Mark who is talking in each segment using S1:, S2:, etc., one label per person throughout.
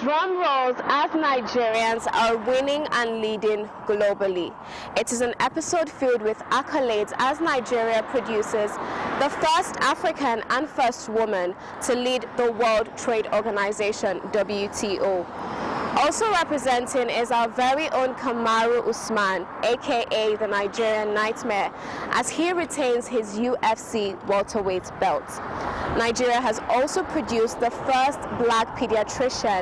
S1: Drum rolls as Nigerians are winning and leading globally. It is an episode filled with accolades as Nigeria produces the first African and first woman to lead the World Trade Organization, WTO. Also representing is our very own Kamaru Usman, aka the Nigerian Nightmare, as he retains his UFC welterweight belt. Nigeria has also produced the first black pediatrician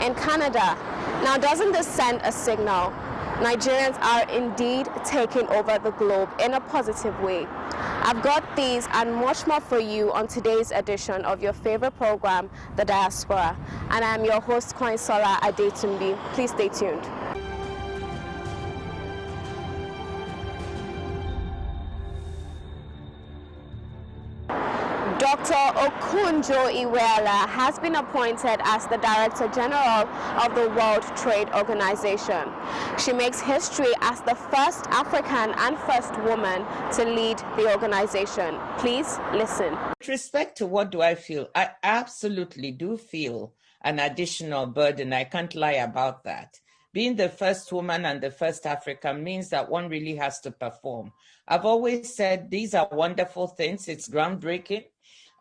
S1: in Canada. Now, doesn't this send a signal? Nigerians are indeed taking over the globe in a positive way. I've got these and much more for you on today's edition of your favorite program, The Diaspora. And I'm your host, Koinsola Adetumbi. Please stay tuned. Dr. Okonjo Iweala has been appointed as the Director General of the World Trade Organization. She makes history as the first African and first woman to lead the organization. Please listen.
S2: With respect to what do I feel, I absolutely do feel an additional burden. I can't lie about that. Being the first woman and the first African means that one really has to perform. I've always said these are wonderful things. It's groundbreaking.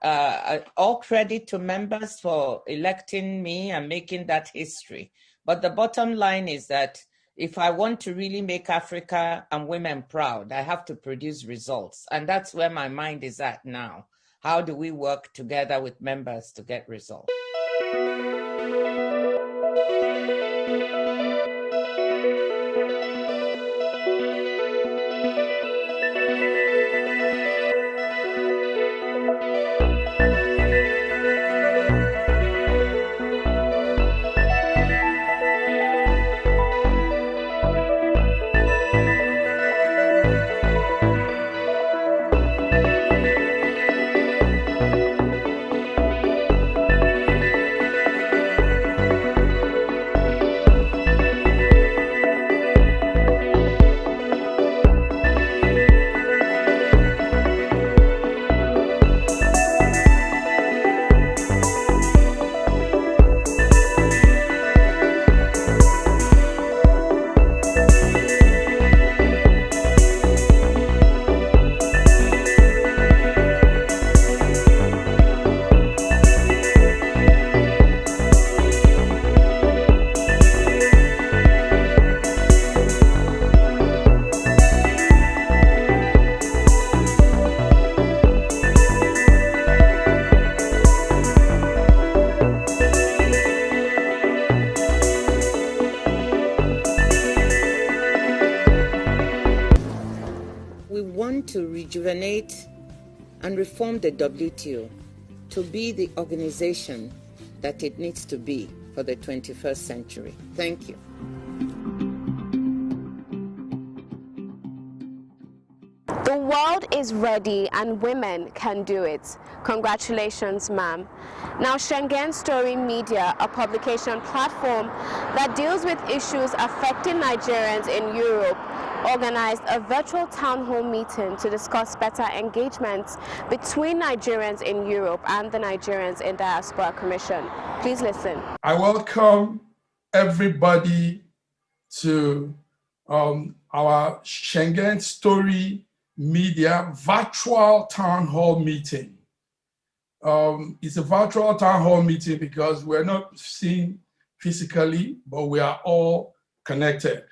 S2: All credit to members for electing me and making that history. But the bottom line is that if I want to really make Africa and women proud, I have to produce results. And that's where my mind is at now. How do we work together with members to get results? To rejuvenate and reform the WTO to be the organization that it needs to be for the 21st century. Thank you.
S1: The world is ready and women can do it. Congratulations, ma'am. Now, Schengen Story Media, a publication platform that deals with issues affecting Nigerians in Europe, organized a virtual town hall meeting to discuss better engagement between Nigerians in Europe and the Nigerians in Diaspora Commission. Please listen.
S3: I welcome everybody to our Schengen Story Media virtual town hall meeting. It's a virtual town hall meeting because we're not seen physically, but we are all connected.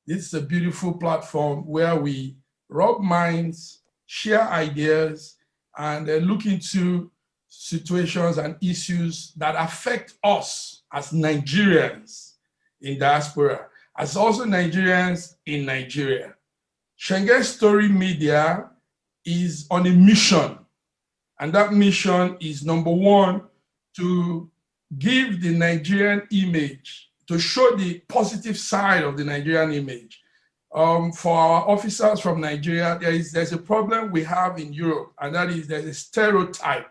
S3: This is a beautiful platform where we rub minds, share ideas, and look into situations and issues that affect us as Nigerians in diaspora, as also Nigerians in Nigeria. Schengen Story Media is on a mission, and that mission is, number one, to give the Nigerian image, to show the positive side of the Nigerian image. For our officers from Nigeria, there's a problem we have in Europe, and that is there's a stereotype.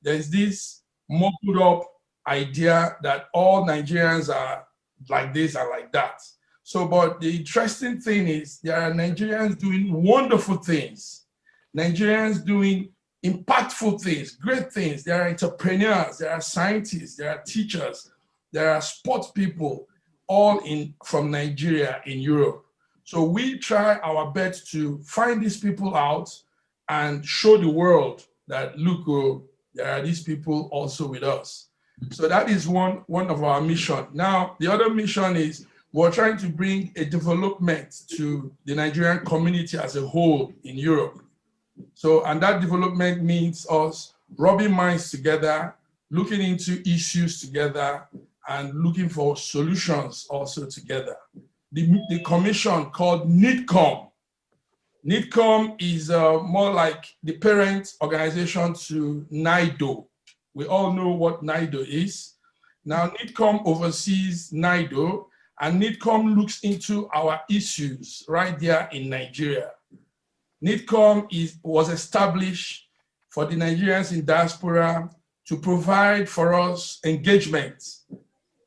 S3: There's this muffled up idea that all Nigerians are like this and like that. So, but the interesting thing is there are Nigerians doing wonderful things, Nigerians doing impactful things, great things. There are entrepreneurs, there are scientists, there are teachers, there are sports people all from Nigeria in Europe. So we try our best to find these people out and show the world that, look, there are these people also with us. So that is one of our mission. Now, the other mission is we're trying to bring a development to the Nigerian community as a whole in Europe. So, and that development means us rubbing minds together, looking into issues together, and looking for solutions also together. The commission called NIDCOM. NIDCOM is more like the parent organization to NIDO. We all know what NIDO is. Now, NIDCOM oversees NIDO, and NIDCOM looks into our issues right there in Nigeria. NIDCOM was established for the Nigerians in diaspora to provide for us engagement.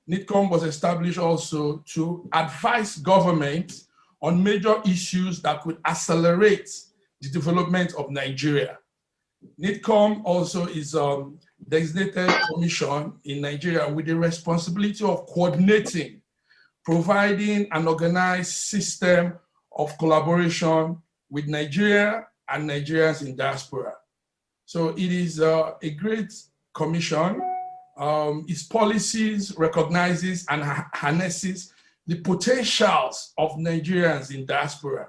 S3: NIDCOM was established also to advise government on major issues that could accelerate the development of Nigeria. NIDCOM also is a designated commission in Nigeria with the responsibility of coordinating, providing an organized system of collaboration with Nigeria and Nigerians in diaspora. So it is a great commission. Its policies recognizes and harnesses the potentials of Nigerians in diaspora.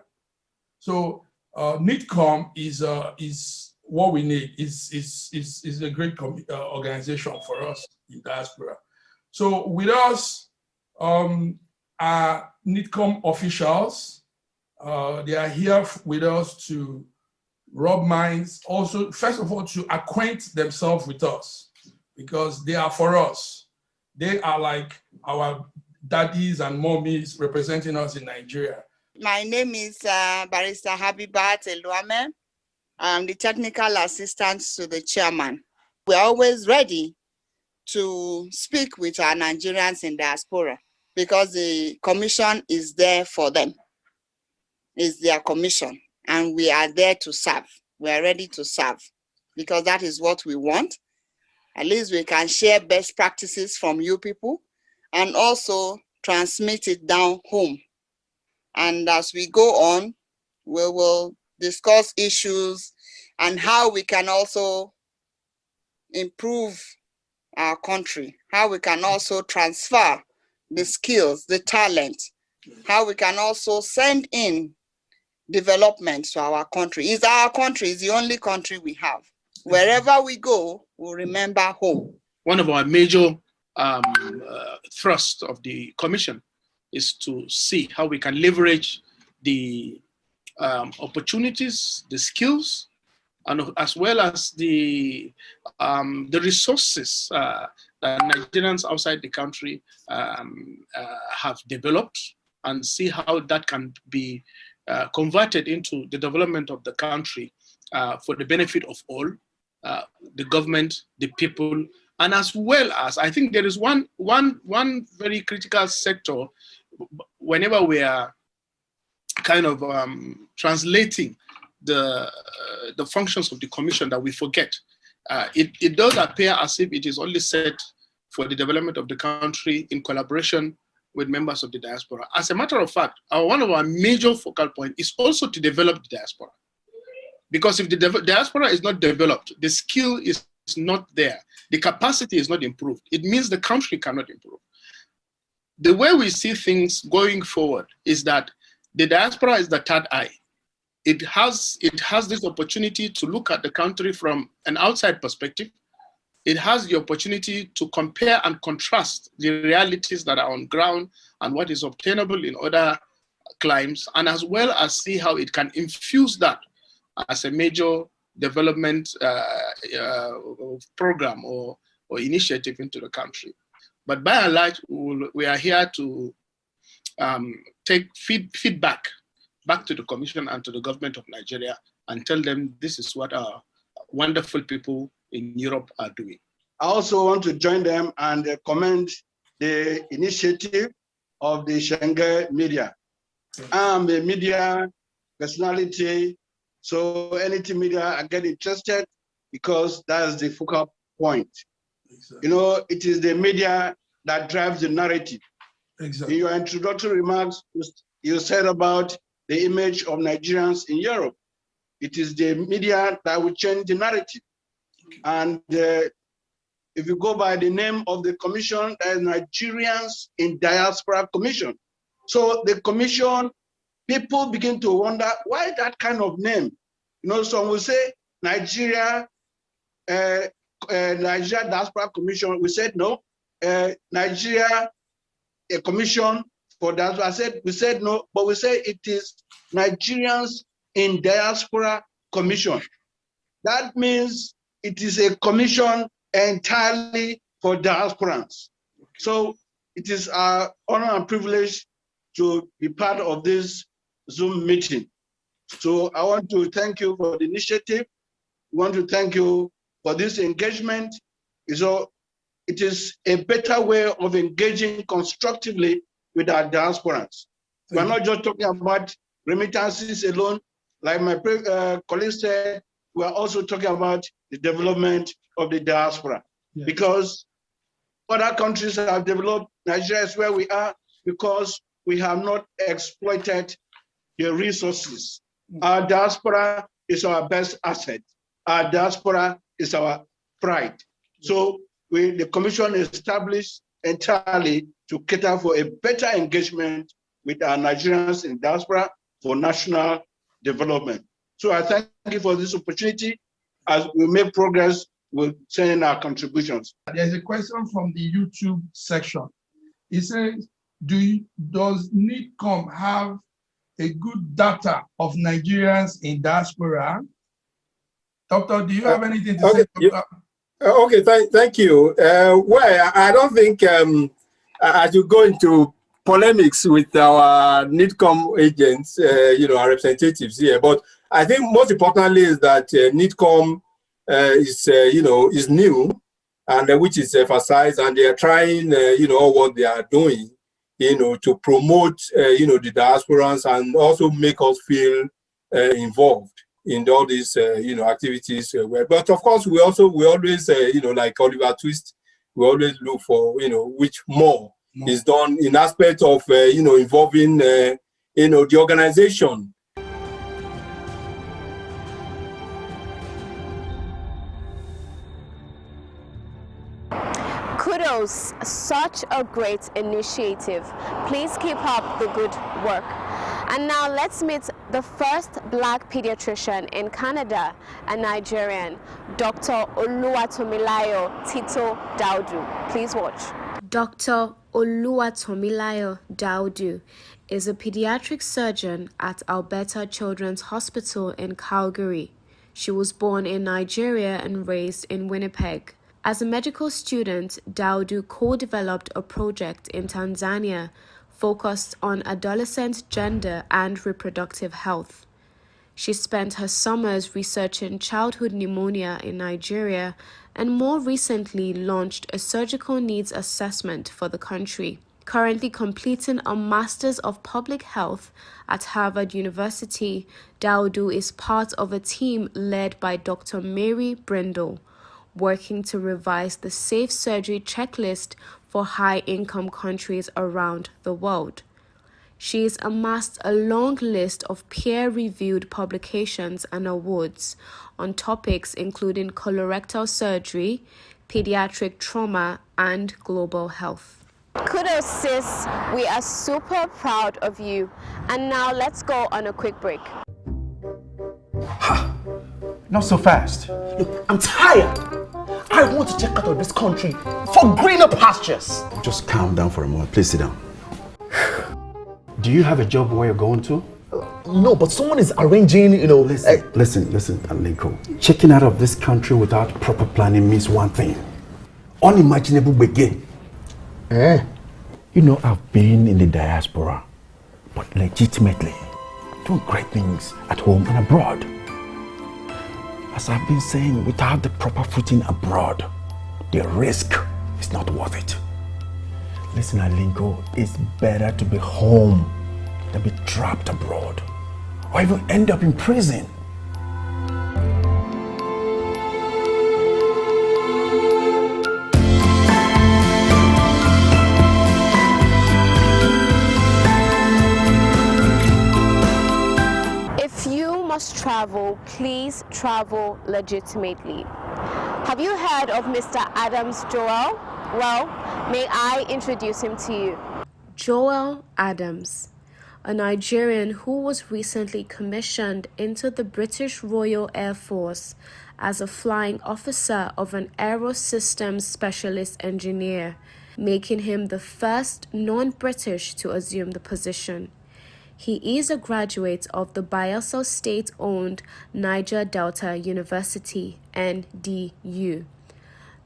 S3: So NIDCOM is what we need. Is a great organization for us in diaspora. So with us are NIDCOM officials. They are here with us to rub minds, also, first of all, to acquaint themselves with us, because they are for us. They are like our daddies and mommies representing us in Nigeria.
S4: My name is Barrister Habibat Eluame. I'm the technical assistant to the chairman. We're always ready to speak with our Nigerians in diaspora because the commission is there for them. It's their commission, and we are there to serve. We are ready to serve because that is what we want. At least we can share best practices from you people and also transmit it down home. And as we go on, we will discuss issues and how we can also improve our country, how we can also transfer the skills, the talent, how we can also send in development to our country. It's our country, it's the only country we have. Wherever we go, we'll remember home.
S5: One of our major thrusts of the commission is to see how we can leverage the opportunities, the skills, and as well as the resources that Nigerians outside the country have developed, and see how that can be converted into the development of the country for the benefit of all, the government, the people, and as well as, I think there is one very critical sector whenever we are kind of translating the functions of the commission that we forget. It does appear as if it is only set for the development of the country in collaboration with members of the diaspora. As a matter of fact, one of our major focal points is also to develop the diaspora. Because if the diaspora is not developed, the skill is not there, the capacity is not improved, it means the country cannot improve. The way we see things going forward is that the diaspora is the third eye. It has this opportunity to look at the country from an outside perspective. It has the opportunity to compare and contrast the realities that are on ground and what is obtainable in other climes, and as well as see how it can infuse that as a major development program or initiative into the country. But by and large, we are here to take feedback back to the Commission and to the government of Nigeria and tell them this is what our wonderful people in Europe are doing.
S6: I also want to join them and commend the initiative of the Schengen media. I'm a media personality, so anything media, I get interested because that's the focal point. You know, it is the media that drives the narrative.
S3: Exactly.
S6: In your introductory remarks, you said about the image of Nigerians in Europe. It is the media that will change the narrative. And if you go by the name of the commission, that is Nigerians in Diaspora Commission. So the commission, people begin to wonder, why that kind of name? You know, some will say Nigeria Diaspora Commission. We said no. Nigeria, a commission for that. We said no, but we say it is Nigerians in Diaspora Commission. That means it is a commission entirely for diasporans. So it is our honor and privilege to be part of this Zoom meeting. So I want to thank you for the initiative. I want to thank you for this engagement. So it is a better way of engaging constructively with our diasporans. We're not just talking about remittances alone. Like my colleague said, we're also talking about the development of the diaspora. Yes. Because other countries have developed. Nigeria is where we are because we have not exploited the resources. Our diaspora is our best asset. Our diaspora is our pride. So the commission is established entirely to cater for a better engagement with our Nigerians in diaspora for national development. So I thank you for this opportunity. As we make progress, we'll send in our contributions.
S3: There's a question from the YouTube section. It says, does NIDCOM have a good data of Nigerians in diaspora? Doctor, do you have anything to say?
S7: Okay, thank you. Well, I don't think I should go into polemics with our NIDCOM agents, our representatives here. But I think most importantly is that NIDCOM is new, and which is emphasized, and they are trying, what they are doing, to promote, the diasporans and also make us feel involved in all these, activities. But of course, we always, like Oliver Twist, we always look for, which more is done in aspect of, involving, the organization.
S1: Kudos, such a great initiative. Please keep up the good work. And now let's meet the first Black pediatrician in Canada, a Nigerian, Dr. Oluwatomilayo Tito Daudu. Please watch. Dr. Oluwatomilayo Daudu is a pediatric surgeon at Alberta Children's Hospital in Calgary. She was born in Nigeria and raised in Winnipeg. As a medical student, Daudu co-developed a project in Tanzania focused on adolescent gender and reproductive health. She spent her summers researching childhood pneumonia in Nigeria and more recently launched a surgical needs assessment for the country. Currently completing a Master's of Public Health at Harvard University, Daudu is part of a team led by Dr. Mary Brindle, working to revise the safe surgery checklist for high-income countries around the world. She has amassed a long list of peer-reviewed publications and awards on topics including colorectal surgery, pediatric trauma, and global health. Kudos, sis. We are super proud of you. And now let's go on a quick break.
S8: Ha! Not so fast. Look, I'm tired. I want to check out of this country for greener pastures.
S9: Just calm down for a moment. Please sit down.
S8: Do you have a job where you're going to? No, but someone is arranging,
S9: Listen, Alinko. Checking out of this country without proper planning means one thing. Unimaginable begin. I've been in the diaspora, but legitimately doing great things at home and abroad. As I've been saying, without the proper footing abroad, the risk is not worth it. Listen, Alinko, it's better to be home than be trapped abroad, or even end up in prison.
S1: must travel, please travel legitimately. Have you heard of Mr. Adams Joel? Well, may I introduce him to you. Joel Adams, a Nigerian who was recently commissioned into the British Royal Air Force as a flying officer of an aerosystems specialist engineer, making him the first non-British to assume the position. He is a graduate of the Bayelsa State-owned Niger Delta University, NDU.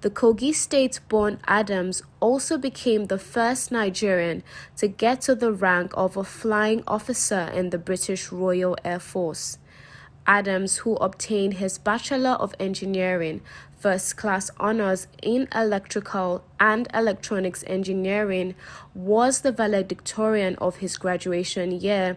S1: The Kogi State-born Adams also became the first Nigerian to get to the rank of a flying officer in the British Royal Air Force. Adams, who obtained his Bachelor of Engineering First Class Honors in Electrical and Electronics Engineering, was the valedictorian of his graduation year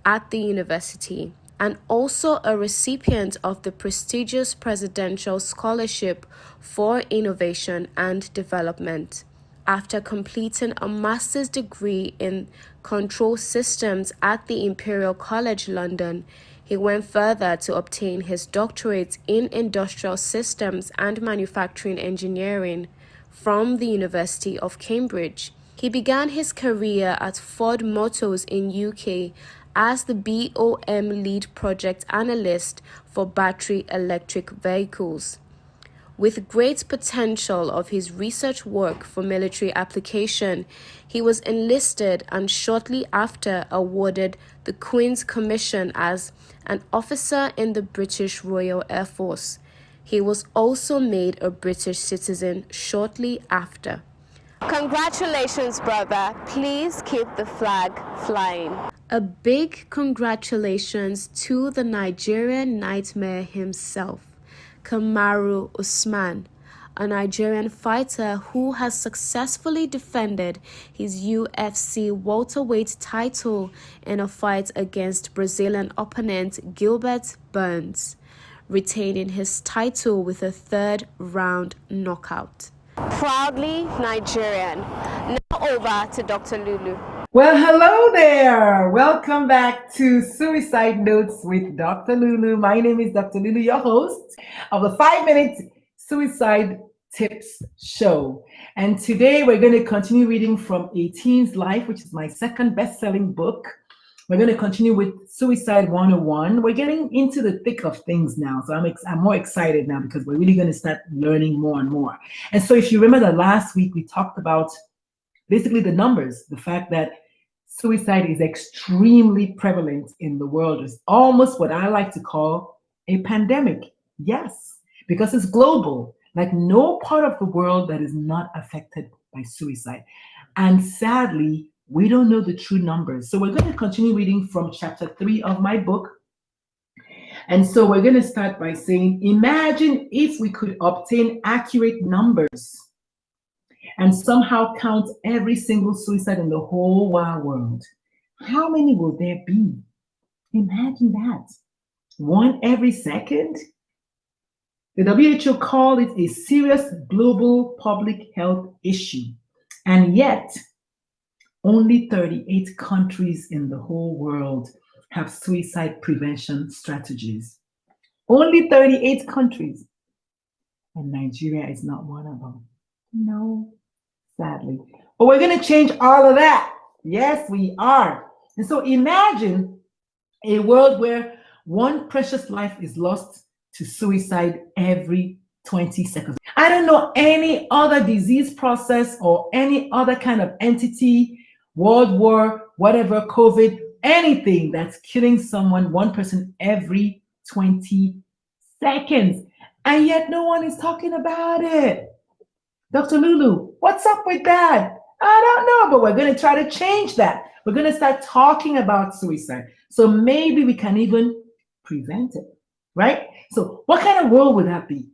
S1: at the university, and also a recipient of the prestigious Presidential Scholarship for Innovation and Development. After completing a master's degree in Control Systems at the Imperial College London, he went further to obtain his doctorate in Industrial Systems and Manufacturing Engineering from the University of Cambridge. He began his career at Ford Motors in UK as the BOM lead project analyst for battery electric vehicles. With great potential of his research work for military application, he was enlisted and shortly after awarded the Queen's Commission as an officer in the British Royal Air Force. He was also made a British citizen shortly after. Congratulations, brother. Please keep the flag flying. A big congratulations to the Nigerian nightmare himself, Kamaru Usman, a Nigerian fighter who has successfully defended his UFC welterweight title in a fight against Brazilian opponent Gilbert Burns, retaining his title with a third-round knockout. Proudly Nigerian. Now over to Dr. Lulu.
S10: Well, hello there. Welcome back to Suicide Notes with Dr. Lulu. My name is Dr. Lulu, your host of the 5-Minute Suicide Tips Show. And today we're going to continue reading from A Teen's Life, which is my second best-selling book. We're going to continue with Suicide 101. We're getting into the thick of things now. So I'm more excited now because we're really going to start learning more and more. And so if you remember that last week we talked about basically the numbers, the fact that suicide is extremely prevalent in the world. It's almost what I like to call a pandemic. Yes, because it's global. Like no part of the world that is not affected by suicide. And sadly, we don't know the true numbers. So we're going to continue reading from chapter 3 of my book. And so we're going to start by saying, imagine if we could obtain accurate numbers and somehow count every single suicide in the whole wide world. How many will there be? Imagine that. 1 every second? The WHO called it a serious global public health issue. And yet, only 38 countries in the whole world have suicide prevention strategies. Only 38 countries. And Nigeria is not one of them. No, sadly. But we're going to change all of that. Yes, we are. And so imagine a world where 1 precious life is lost to suicide every 20 seconds. I don't know any other disease process or any other kind of entity, World War, whatever, COVID, anything that's killing someone, 1 person every 20 seconds. And yet no one is talking about it. Dr. Lulu, what's up with that? I don't know, but we're going to try to change that. We're going to start talking about suicide. So maybe we can even prevent it, right? So what kind of world would that be?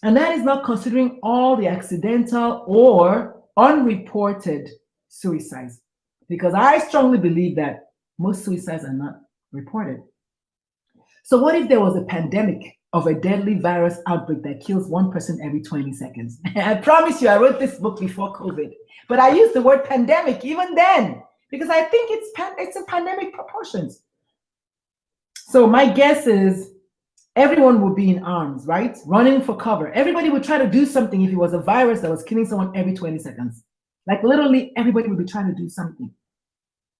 S10: And that is not considering all the accidental or unreported suicides, because I strongly believe that most suicides are not reported. So what if there was a pandemic of a deadly virus outbreak that kills 1 person every 20 seconds? I promise you, I wrote this book before COVID, but I used the word pandemic even then, because I think it's in pandemic proportions. So my guess is everyone would be in arms, right? Running for cover. Everybody would try to do something if it was a virus that was killing someone every 20 seconds. Like literally everybody would be trying to do something,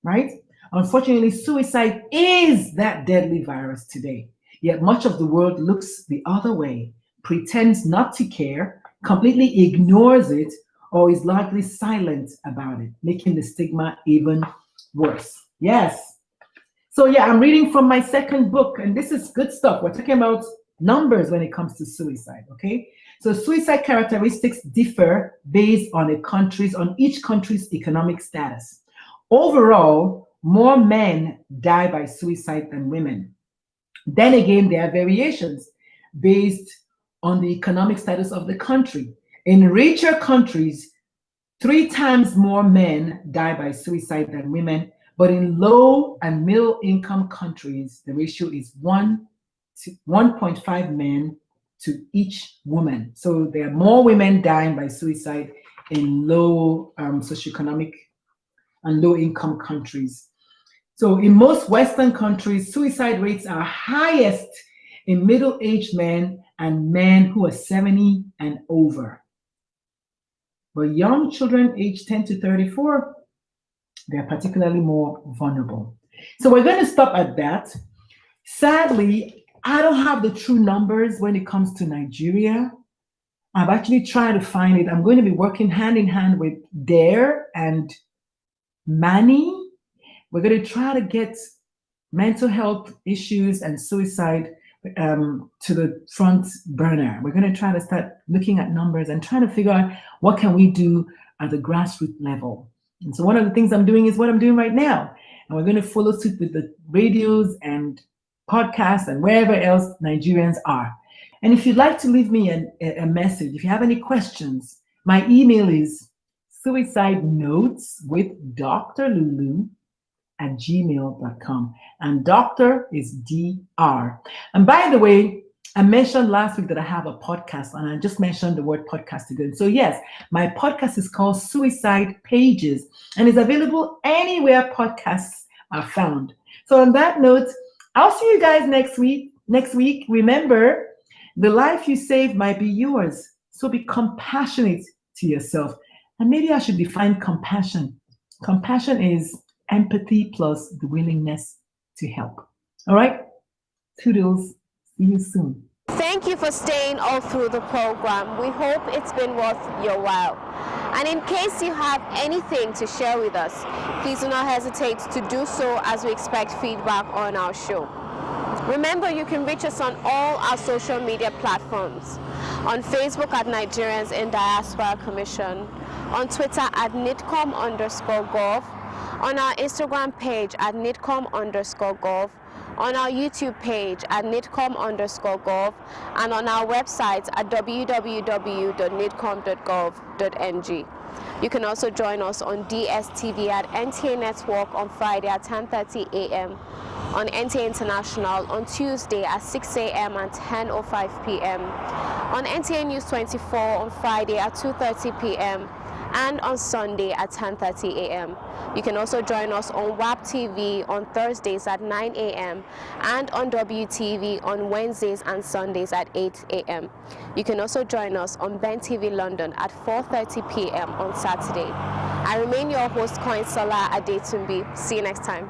S10: right? Unfortunately, suicide is that deadly virus today. Yet much of the world looks the other way, pretends not to care, completely ignores it, or is largely silent about it, making the stigma even worse. Yes. So yeah, I'm reading from my second book, and this is good stuff. We're talking about numbers when it comes to suicide, okay? So suicide characteristics differ based on each country's economic status. Overall, more men die by suicide than women. Then again, there are variations based on the economic status of the country. In richer countries, 3 times more men die by suicide than women, but in low and middle income countries, the ratio is 1.5 men to each woman. So there are more women dying by suicide in low socioeconomic and low income countries. So in most Western countries, suicide rates are highest in middle-aged men and men who are 70 and over. But young children aged 10 to 34, they're particularly more vulnerable. So we're going to stop at that. Sadly, I don't have the true numbers when it comes to Nigeria. I've actually tried to find it. I'm going to be working hand in hand with Dare and Manny. We're going to try to get mental health issues and suicide to the front burner. We're going to try to start looking at numbers and trying to figure out what can we do at the grassroots level. And so one of the things I'm doing is what I'm doing right now. And we're going to follow suit with the radios and podcasts and wherever else Nigerians are. And if you'd like to leave me a message, if you have any questions, my email is suicidenotes@gmail.com. And doctor is DR. And by the way, I mentioned last week that I have a podcast, and I just mentioned the word podcast again. So yes, my podcast is called Suicide Pages, and is available anywhere podcasts are found. So on that note, I'll see you guys next week. Remember, the life you save might be yours. So be compassionate to yourself. And maybe I should define compassion. Compassion is empathy plus the willingness to help. All right? Toodles. See you soon.
S1: Thank you for staying all through the program. We hope it's been worth your while. And in case you have anything to share with us, please do not hesitate to do so, as we expect feedback on our show. Remember, you can reach us on all our social media platforms. On Facebook at Nigerians in Diaspora Commission, on Twitter at nidcom_gov, on our Instagram page at nidcom_gov, on our YouTube page at nidcom_gov, and on our website at www.nidcom.gov.ng. You can also join us on DSTV at NTA Network on Friday at 10:30 a.m., on NTA International on Tuesday at 6 a.m. and 10:05 p.m., on NTA News 24 on Friday at 2:30 p.m., and on Sunday at 10:30 a.m. You can also join us on WAP TV on Thursdays at 9 a.m. and on WTV on Wednesdays and Sundays at 8 a.m. You can also join us on Ben TV London at 4:30 p.m. on Saturday. I remain your host, Koinsola Adetumbi. See you next time.